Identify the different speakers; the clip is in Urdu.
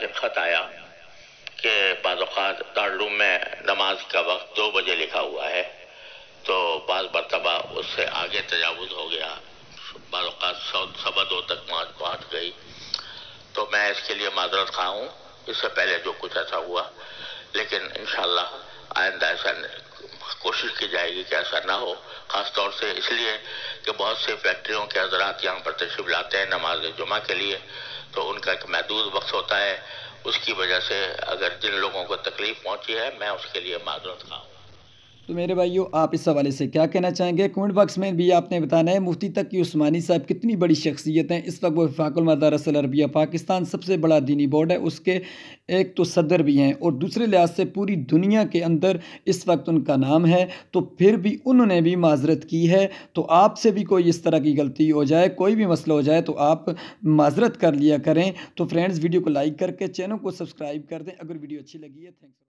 Speaker 1: پاس ایک خط آیا کہ بعض اوقات دارالعلوم میں نماز کا وقت 2 بجے لکھا ہوا ہے، تو بعض مرتبہ اس سے آگے تجاوز ہو گیا، بعض اوقات 2:15 تک پہنچ گئی، تو میں اس کے لیے معذرت خواہ ہوں اس سے پہلے جو کچھ ایسا ہوا، لیکن انشاءاللہ آئندہ ایسا کوشش کی جائے گی کہ ایسا نہ ہو، خاص طور سے اس لیے کہ بہت سے فیکٹریوں کے حضرات یہاں پر تشریف لاتے ہیں نماز جمعہ کے لیے، تو ان کا ایک محدود وقت ہوتا ہے، اس کی وجہ سے اگر جن لوگوں کو تکلیف پہنچی ہے میں اس کے لیے معذرت خواہ ہوں۔
Speaker 2: تو میرے بھائیو، آپ اس حوالے سے کیا کہنا چاہیں گے؟ کمنٹ باکس میں بھی آپ نے بتانا ہے۔ مفتی تقی عثمانی صاحب کتنی بڑی شخصیت ہیں، اس وقت وہ وفاق المدارس العربیہ پاکستان سب سے بڑا دینی بورڈ ہے، اس کے ایک تو صدر بھی ہیں، اور دوسرے لحاظ سے پوری دنیا کے اندر اس وقت ان کا نام ہے، تو پھر بھی انہوں نے بھی معذرت کی ہے۔ تو آپ سے بھی کوئی اس طرح کی غلطی ہو جائے، کوئی بھی مسئلہ ہو جائے، تو آپ معذرت کر لیا کریں۔ تو فرینڈز، ویڈیو کو لائک کر کے چینل کو سبسکرائب کر دیں اگر ویڈیو اچھی لگی ہے۔ تھینکس۔